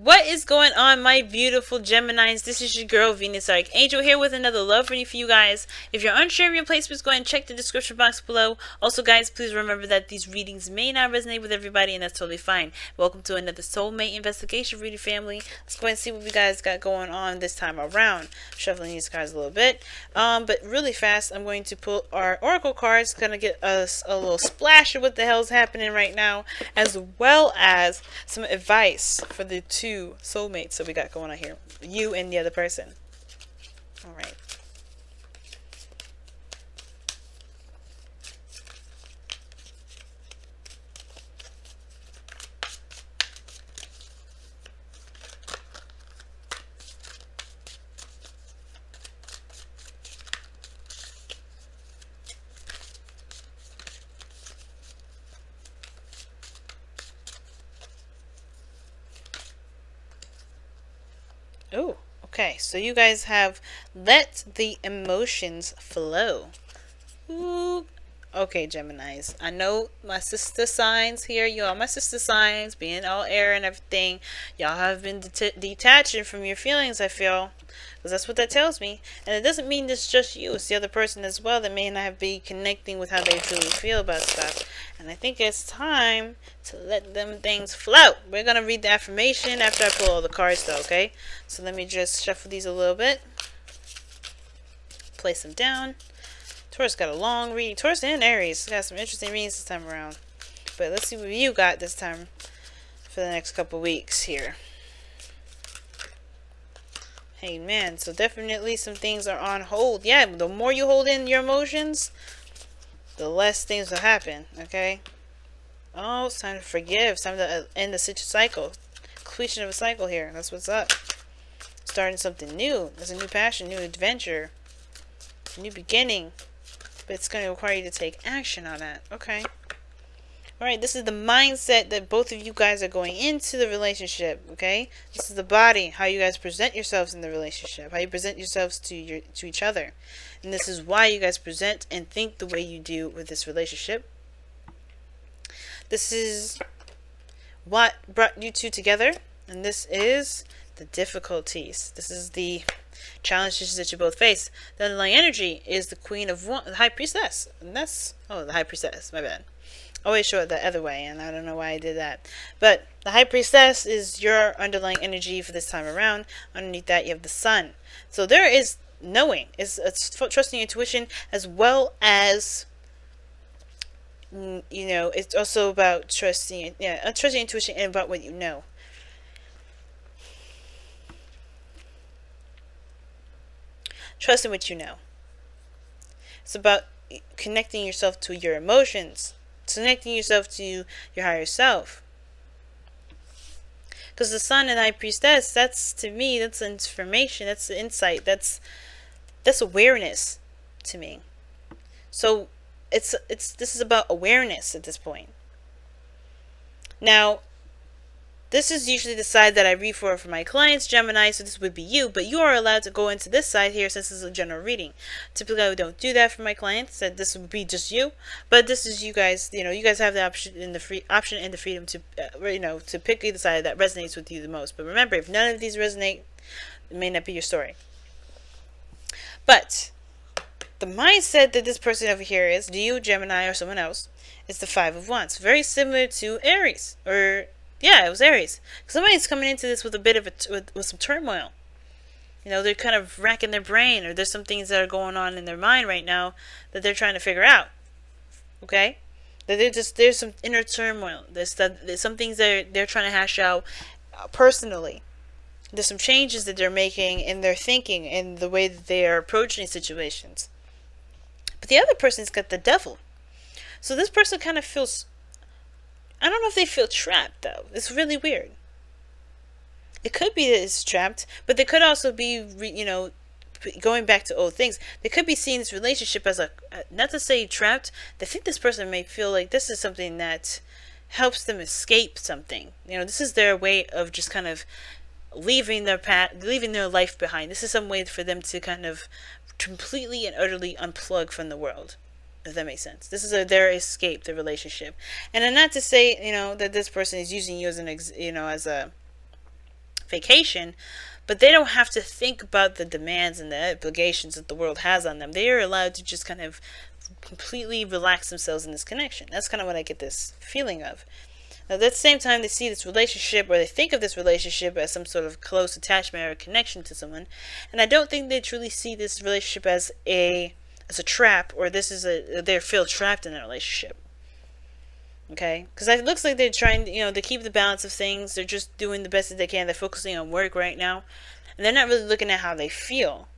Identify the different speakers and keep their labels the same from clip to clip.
Speaker 1: What is going on, my beautiful Geminis? This is your girl, Venus Archangel, here with another love reading for you guys. If you're unsure of your placements, go ahead and check the description box below. Also, guys, please remember that these readings may not resonate with everybody, and that's totally fine. Welcome to another soulmate investigation reading, family. Let's go ahead and see what we guys got going on this time around. Shuffling these cards a little bit. But really fast, I'm going to pull our oracle cards. Gonna get us a little splash of what the hell's happening right now, as well as some advice for the two soulmates that we got going on here, you and the other person. All right. Oh, okay. So you guys have let the emotions flow. Ooh. Okay, Geminis. I know my sister signs here. You all my sister signs, being all air and everything. Y'all have been detaching from your feelings, I feel. Because that's what that tells me. And it doesn't mean it's just you. It's the other person as well that may not be connecting with how they truly feel about stuff. And I think it's time to let them things float. We're going to read the affirmation after I pull all the cards though, okay? So let me just shuffle these a little bit. Place them down. Taurus got a long reading. Taurus and Aries got some interesting readings this time around. But let's see what you got this time for the next couple weeks here. Hey man, so definitely some things are on hold. Yeah, the more you hold in your emotions, the less things will happen, okay? Oh, it's time to forgive. It's time to end the cycle. Completion of a cycle here. That's what's up. Starting something new. There's a new passion, new adventure, new beginning. But it's going to require you to take action on that. Okay. Alright, this is the mindset that both of you guys are going into the relationship. Okay? This is the body. How you guys present yourselves in the relationship. How you present yourselves to each other. And this is why you guys present and think the way you do with this relationship. This is what brought you two together. And this is the difficulties. This is the challenges that you both face. The underlying energy is the Queen of the High Priestess. And that's, oh, the High Priestess, my bad. I always show it the other way, and I don't know why I did that. But the High Priestess is your underlying energy for this time around. Underneath that, you have the Sun. So there is knowing. It's trusting your intuition, as well as, you know, it's also about trusting intuition and about what you know. Trusting what you know. It's about connecting yourself to your emotions. Connecting yourself to your higher self. Because the Sun and High Priestess, that's, to me, that's information, that's insight, that's awareness to me. So this is about awareness at this point. Now, this is usually the side that I read for my clients, Gemini, so this would be you, but you are allowed to go into this side here since this is a general reading. Typically, I don't do that for my clients, that this would be just you, but this is you guys, you know, you guys have the option and the freedom to, you know, to pick either side that resonates with you the most. But remember, if none of these resonate, it may not be your story. But the mindset that this person over here is, do you, Gemini, or someone else, is the Five of Wands. Very similar to Aries, or yeah, it was Aries. Somebody's coming into this with a bit of with some turmoil. You know, they're kind of racking their brain, or there's some things that are going on in their mind right now that they're trying to figure out. Okay, that there's some inner turmoil. There's some things that they're trying to hash out personally. There's some changes that they're making in their thinking and the way that they are approaching situations. But the other person's got the Devil. So this person kind of feels, I don't know if they feel trapped, though. It's really weird. It could be that it's trapped, but they could also be, you know, going back to old things. They could be seeing this relationship as a, not to say trapped, they think this person may feel like this is something that helps them escape something. You know, this is their way of just kind of leaving their path, leaving their life behind. This is some way for them to kind of completely and utterly unplug from the world. If that makes sense. This is their escape, their relationship. And not to say, you know, that this person is using you as an, as a vacation, but they don't have to think about the demands and the obligations that the world has on them. They are allowed to just kind of completely relax themselves in this connection. That's kind of what I get this feeling of. Now, at the same time, they see this relationship, or they think of this relationship as some sort of close attachment or connection to someone, and I don't think they truly see this relationship as a trap, or they feel trapped in a relationship. Okay, because it looks like they're trying, to keep the balance of things. They're just doing the best that they can. They're focusing on work right now, and they're not really looking at how they feel.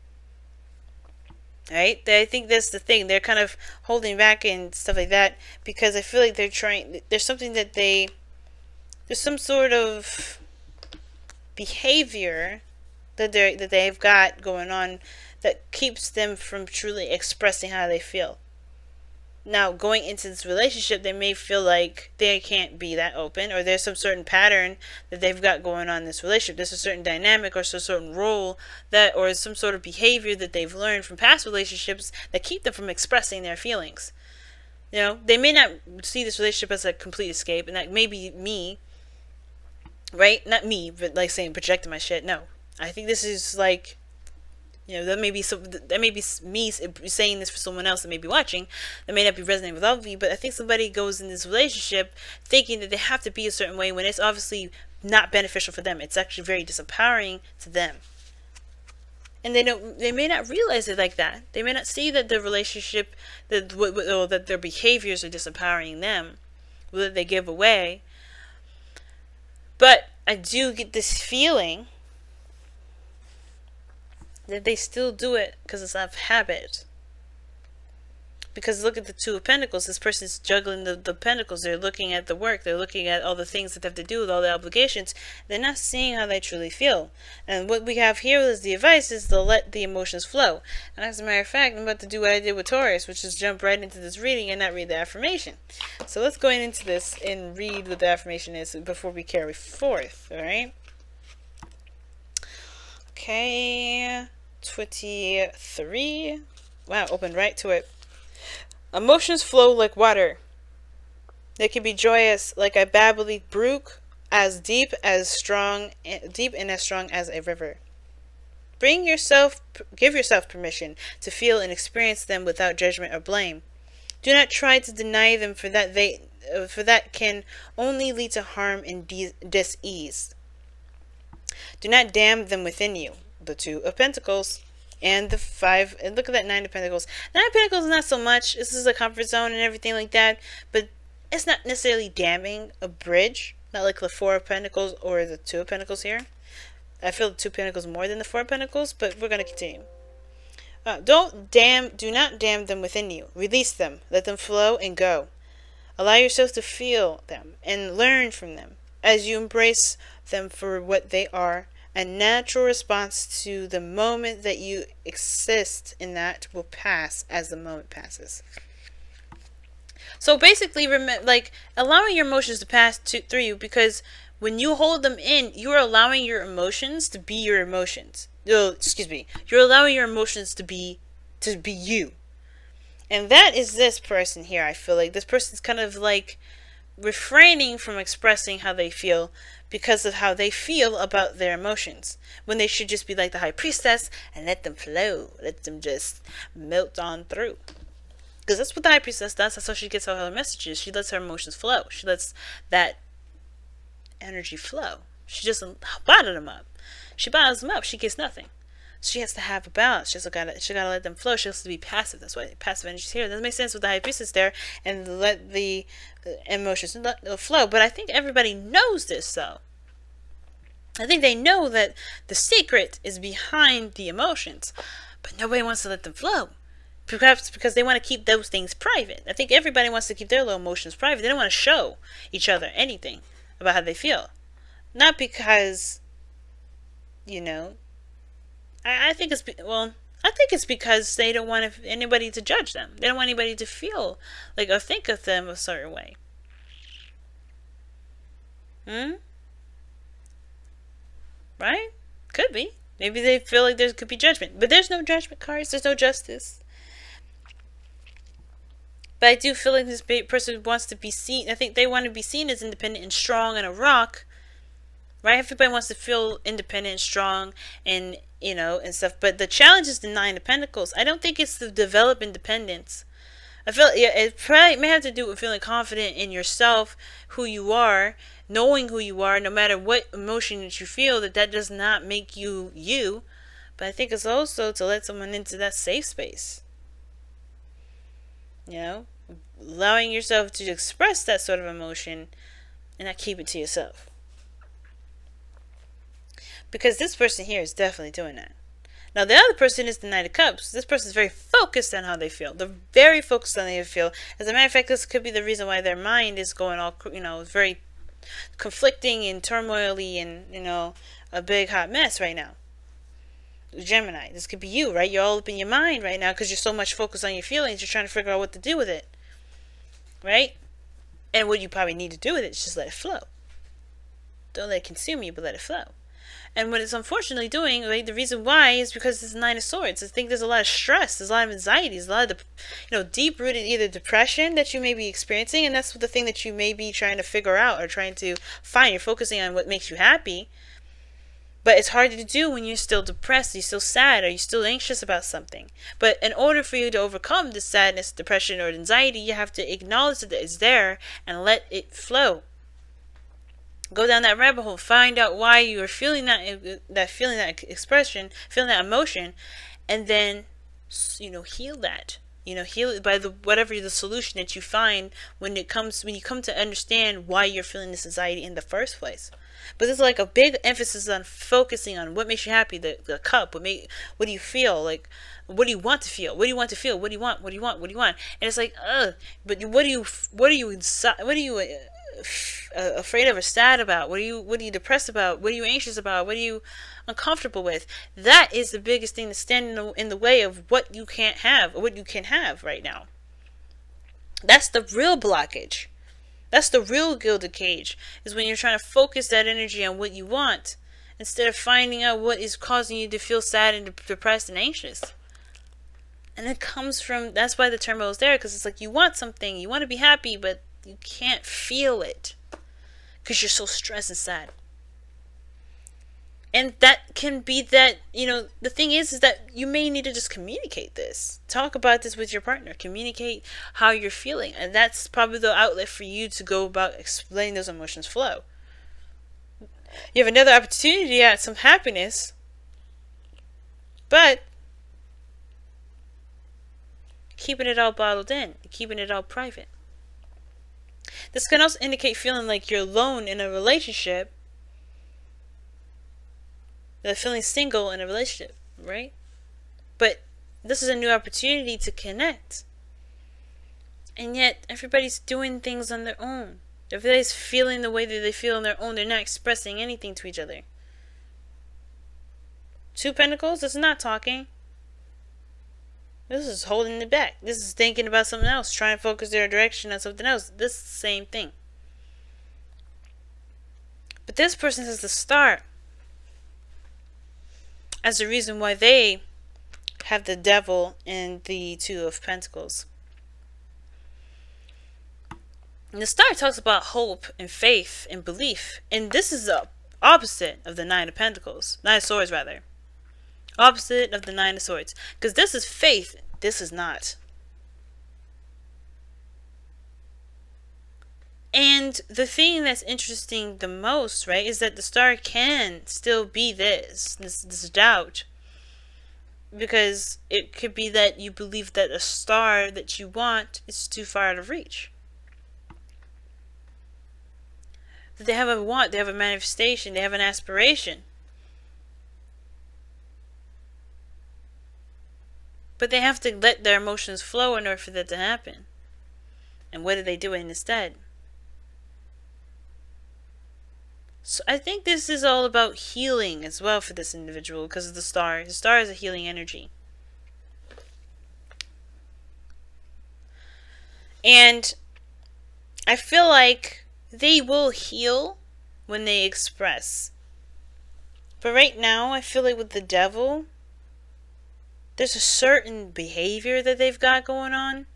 Speaker 1: Right? I think that's the thing. They're kind of holding back and stuff like that because I feel like they're trying. There's something that there's some sort of behavior that they've got going on that keeps them from truly expressing how they feel. Now, going into this relationship, they may feel like they can't be that open, or there's some certain pattern that they've got going on in this relationship. There's a certain dynamic or some certain role or some sort of behavior that they've learned from past relationships that keep them from expressing their feelings. They may not see this relationship as a complete escape, and that may be me, right? Not me, but like saying projecting my shit. No, I think this is like, that may be me saying this for someone else that may be watching, that may not be resonating with all of you, but I think somebody goes in this relationship thinking that they have to be a certain way when it's obviously not beneficial for them. It's actually very disempowering to them. And they may not realize it like that. They may not see that the relationship, that their behaviors are disempowering them, that they give away. But I do get this feeling that they still do it because it's out of habit. Because look at the Two of Pentacles. This person's juggling the Pentacles. They're looking at the work. They're looking at all the things that they have to do with all the obligations. They're not seeing how they truly feel. And what we have here is the advice is to let the emotions flow. And as a matter of fact, I'm about to do what I did with Taurus, which is jump right into this reading and not read the affirmation. So let's go into this and read what the affirmation is before we carry forth. Alright? Okay. 23. Wow, opened right to it. Emotions flow like water. They can be joyous like a babbly brook, as deep and as strong as a river. Give yourself permission to feel and experience them without judgment or blame. Do not try to deny them, for that can only lead to harm and dis-ease. Do not damn them within you. The Two of Pentacles and the 5, and look at that 9 of Pentacles. 9 of Pentacles is not so much. This is a comfort zone and everything like that, but it's not necessarily damning a bridge. Not like the 4 of Pentacles or the 2 of Pentacles here. I feel the 2 of Pentacles more than the 4 of Pentacles, but we're going to continue. Do not damn them within you. Release them. Let them flow and go. Allow yourself to feel them and learn from them as you embrace them for what they are. A natural response to the moment that you exist in that will pass as the moment passes. So basically, allowing your emotions to pass through you, because when you hold them in, you're allowing your emotions to be your emotions. You're allowing your emotions to be you. And that is this person here. I feel like this person's kind of like refraining from expressing how they feel because of how they feel about their emotions, when they should just be like the High Priestess and let them flow, let them just melt on through. Because that's what the High Priestess does. That's how she gets all her messages. She lets her emotions flow. She lets that energy flow. She doesn't bottle them up. She bottles them up. She gets nothing. She has to have a balance. She gotta let them flow. She has to be passive. That's why passive energy is here. That makes sense with the High Priestess there, and let the emotions flow. But I think everybody knows this, though. I think they know that the secret is behind the emotions, but nobody wants to let them flow. Perhaps because they want to keep those things private. I think everybody wants to keep their little emotions private. They don't want to show each other anything about how they feel. Not because, I think it's because they don't want anybody to judge them. They don't want anybody to feel like or think of them a certain way. Right? Could be. Maybe they feel like there could be judgment. But there's no judgment cards. There's no justice. But I do feel like this person wants to be seen. I think they want to be seen as independent and strong and a rock. right? Everybody wants to feel independent, strong, and, you know, and stuff. But the challenge is the Nine of Pentacles. I don't think it's to develop independence. I feel, yeah, it probably may have to do with feeling confident in yourself, who you are, knowing who you are, no matter what emotion that you feel, that does not make you you. But I think it's also to let someone into that safe space. You know, allowing yourself to express that sort of emotion and not keep it to yourself. Because this person here is definitely doing that. Now, the other person is the Knight of Cups. This person is very focused on how they feel. They're very focused on how they feel. As a matter of fact, this could be the reason why their mind is going all, you know, very conflicting and turmoily and, you know, a big hot mess right now. Gemini, this could be you, right? You're all up in your mind right now because you're so much focused on your feelings. You're trying to figure out what to do with it, right? And what you probably need to do with it is just let it flow. Don't let it consume you, but let it flow. And what it's unfortunately doing, right, the reason why is because it's the Nine of Swords. I think there's a lot of stress, there's a lot of anxiety, there's a lot of, you know, deep-rooted either depression that you may be experiencing, and that's the thing that you may be trying to figure out or trying to find. You're focusing on what makes you happy, but it's hard to do when you're still depressed, you're still sad, or you're still anxious about something. But in order for you to overcome this sadness, depression, or anxiety, you have to acknowledge that it's there and let it flow. Go down that rabbit hole. Find out why you are feeling that expression, feeling that emotion, and then, you know, heal that. You know, heal it by whatever the solution that you find when you come to understand why you're feeling this anxiety in the first place. But there's like a big emphasis on focusing on what makes you happy. The cup. What do you feel like? What do you want to feel? What do you want to feel? What do you want? What do you want? What do you want? And it's like, but what are you afraid of or sad about? What are you depressed about? What are you anxious about? What are you uncomfortable with? That is the biggest thing that's standing in the way of what you can't have or what you can have right now. That's the real blockage. That's the real gilded cage, is when you're trying to focus that energy on what you want instead of finding out what is causing you to feel sad and depressed and anxious. And it comes from, that's why the turmoil is there, because it's like you want something, you want to be happy, but you can't feel it because you're so stressed and sad. And that can be that, you know, the thing is that you may need to just communicate this. Talk about this with your partner. Communicate how you're feeling. And that's probably the outlet for you to go about explaining those emotions flow. You have another opportunity at some happiness, but keeping it all bottled in, keeping it all private. This can also indicate feeling like you're alone in a relationship, feeling single in a relationship, right? But this is a new opportunity to connect. And yet, everybody's doing things on their own. Everybody's feeling the way that they feel on their own. They're not expressing anything to each other. Two Pentacles, this is not talking. This is holding it back. This is thinking about something else, trying to focus their direction on something else. This is the same thing. But this person has the Star as the reason why they have the Devil and the Two of Pentacles. And the Star talks about hope and faith and belief. And this is the opposite of the Nine of Pentacles. Nine of Swords, rather. Opposite of the Nine of Swords. Because this is faith. This is not. And the thing that's interesting the most, right, is that the Star can still be this doubt. Because it could be that you believe that a star that you want is too far out of reach. That they have a want, they have a manifestation, they have an aspiration. But they have to let their emotions flow in order for that to happen. And what are they doing instead? So I think this is all about healing as well for this individual because of the Star. The Star is a healing energy. And I feel like they will heal when they express. But right now, I feel like with the Devil, there's a certain behavior that they've got going on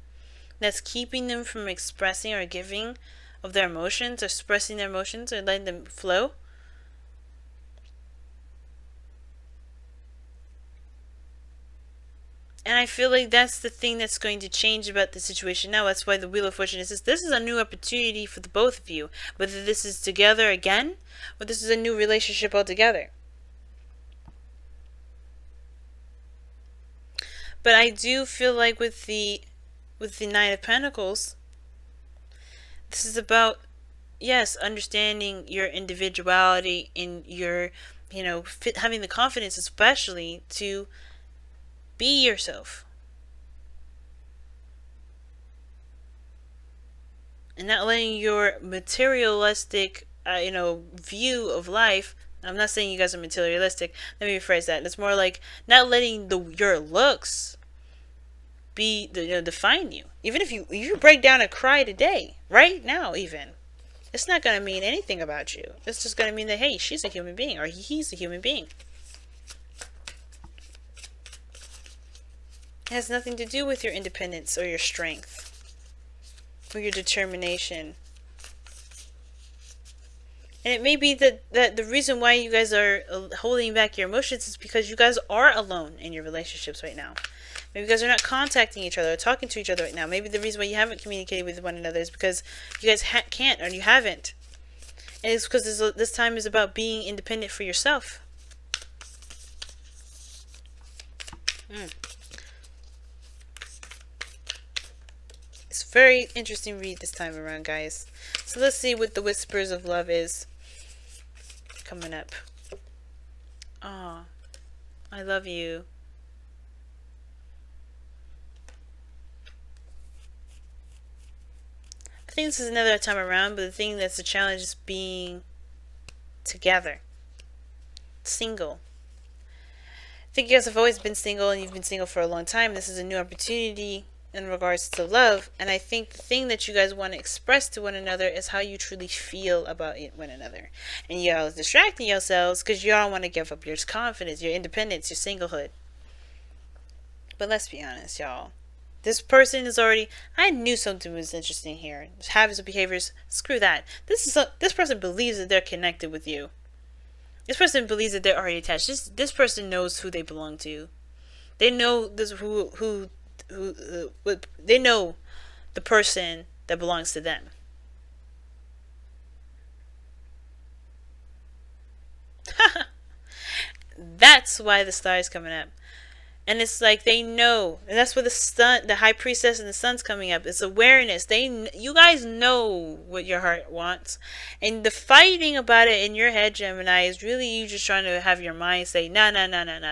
Speaker 1: that's keeping them from expressing or giving of their emotions, or expressing their emotions, or letting them flow. And I feel like that's the thing that's going to change about the situation now. That's why the Wheel of Fortune is this is a new opportunity for the both of you. Whether this is together again, or this is a new relationship altogether. But I do feel like with the Knight of Pentacles, this is about, yes, understanding your individuality and your, having the confidence especially to be yourself. And not letting your materialistic, view of life. I'm not saying you guys are materialistic. Let me rephrase that. It's more like not letting your looks define you. Even if you break down and cry today, right now even, it's not going to mean anything about you. It's just going to mean that, hey, she's a human being, or he's a human being. It has nothing to do with your independence or your strength or your determination. And it may be that the reason why you guys are holding back your emotions is because you guys are alone in your relationships right now. Maybe you guys are not contacting each other or talking to each other right now. Maybe the reason why you haven't communicated with one another is because you guys can't, or you haven't. And it's because this time is about being independent for yourself. It's a very interesting read this time around, guys. So let's see what the Whispers of Love is coming up. Aw, I love you. I think this is another time around, but the thing that's the challenge is being together. Single. I think you guys have always been single, and you've been single for a long time. This is a new opportunity in regards to love, and I think the thing that you guys want to express to one another is how you truly feel about one another. And y'all distracting yourselves because y'all want to give up your confidence, your independence, your singlehood. But let's be honest, y'all. This person is already, I knew something was interesting here. Habits and behaviors, screw that. This person believes that they're connected with you. This person believes that they're already attached. This person knows who they belong to. They know they know the person that belongs to them. That's why the star is coming up. And it's like they know, and that's where the sun, the High Priestess and the sun's coming up. It's awareness. You guys know what your heart wants, and the fighting about it in your head, Gemini, is really you just trying to have your mind say, no.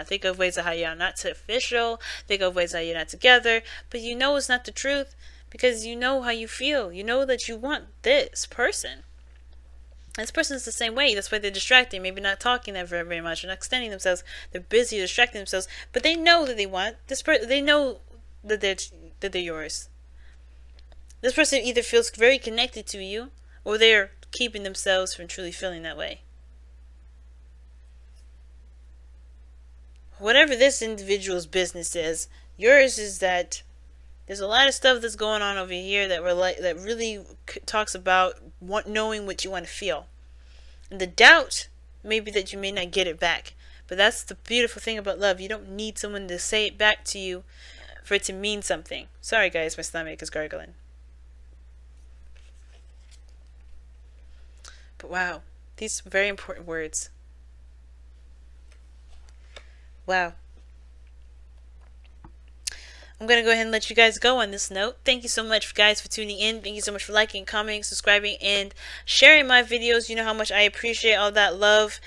Speaker 1: Think of ways of how you're not official. Think of ways how you're not together. But you know it's not the truth because you know how you feel. You know that you want this person. This person is the same way. That's why they're distracting. Maybe not talking that very much. They're not extending themselves. They're busy distracting themselves. But they know that they want this person. They know that they're yours. This person either feels very connected to you, or they're keeping themselves from truly feeling that way. Whatever this individual's business is, yours is that there's a lot of stuff that's going on over here that really talks about knowing what you want to feel. And the doubt may be that you may not get it back. But that's the beautiful thing about love. You don't need someone to say it back to you for it to mean something. Sorry guys, my stomach is gargling. But wow, these are very important words. Wow. I'm going to go ahead and let you guys go on this note. Thank you so much, guys, for tuning in. Thank you so much for liking, commenting, subscribing, and sharing my videos. You know how much I appreciate all that love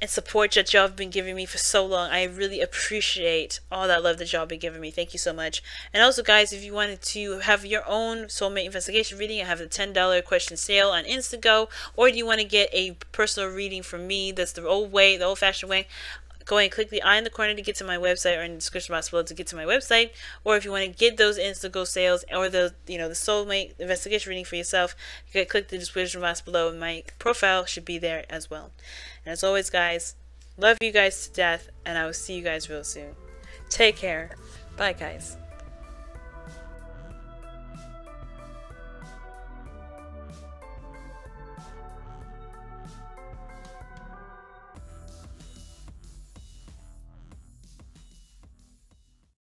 Speaker 1: and support that y'all have been giving me for so long. I really appreciate all that love that y'all have been giving me. Thank you so much. And also, guys, if you wanted to have your own soulmate investigation reading, I have the $10 question sale on Instago. Or do you want to get a personal reading from me? That's the old way, the old-fashioned way. Go ahead and click the eye in the corner to get to my website, or in the description box below to get to my website. Or if you want to get those Instago sales or the the soulmate investigation reading for yourself, you can click the description box below, and my profile should be there as well. And as always, guys, love you guys to death, and I will see you guys real soon. Take care. Bye, guys.